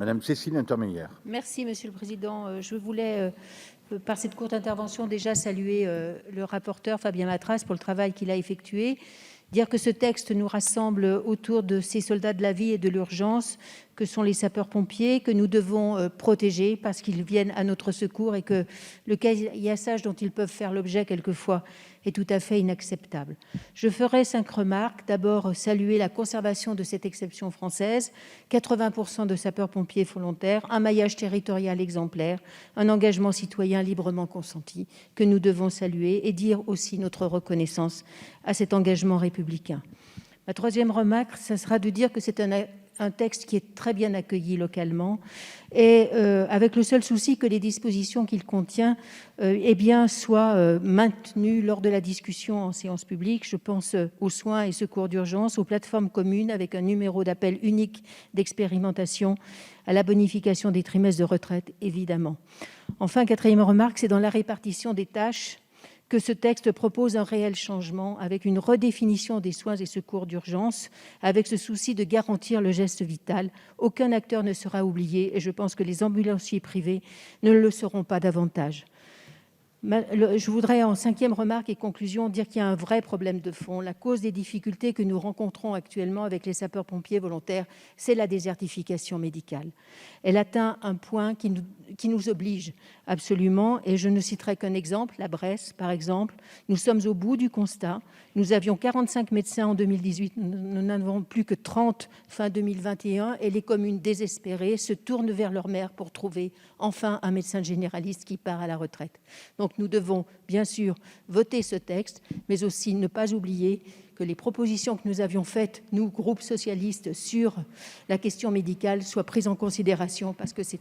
Madame Cécile Intermédiaire. Merci Monsieur le Président. Je voulais, par cette courte intervention, déjà saluer le rapporteur Fabien Matras pour le travail qu'il a effectué. Dire que ce texte nous rassemble autour de ces soldats de la vie et de l'urgence que sont les sapeurs-pompiers, que nous devons protéger parce qu'ils viennent à notre secours et que le caillassage dont ils peuvent faire l'objet quelquefois est tout à fait inacceptable. Je ferai 5 remarques. D'abord, saluer la conservation de cette exception française, 80% de sapeurs-pompiers volontaires, un maillage territorial exemplaire, un engagement citoyen librement consenti que nous devons saluer et dire aussi notre reconnaissance à cet engagement républicain. Ma troisième remarque, ça sera de dire que c'est un texte qui est très bien accueilli localement et avec le seul souci que les dispositions qu'il contient soient maintenues lors de la discussion en séance publique. Je pense aux soins et secours d'urgence, aux plateformes communes avec un numéro d'appel unique d'expérimentation, à la bonification des trimestres de retraite, évidemment. Enfin, quatrième remarque, c'est dans la répartition des tâches que ce texte propose un réel changement avec une redéfinition des soins et secours d'urgence, avec ce souci de garantir le geste vital. Aucun acteur ne sera oublié et je pense que les ambulanciers privés ne le seront pas davantage. Je voudrais, en cinquième remarque et conclusion, dire qu'il y a un vrai problème de fond. La cause des difficultés que nous rencontrons actuellement avec les sapeurs-pompiers volontaires, c'est la désertification médicale. Elle atteint un point qui nous oblige absolument, et je ne citerai qu'un exemple, la Bresse, par exemple. Nous sommes au bout du constat. Nous avions 45 médecins en 2018, nous n'en avons plus que 30 fin 2021, et les communes désespérées se tournent vers leur maire pour trouver enfin un médecin généraliste qui part à la retraite. Donc nous devons bien sûr voter ce texte, mais aussi ne pas oublier que les propositions que nous avions faites, nous, groupe socialiste, sur la question médicale, soient prises en considération parce que c'est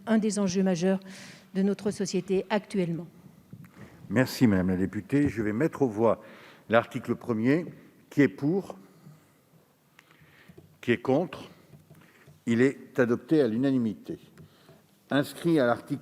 un des enjeux majeurs de notre société actuellement. Merci Madame la députée. Je vais mettre aux voix l'article 1er. Qui est pour? Qui est contre? Il est adopté à l'unanimité. Inscrit à l'article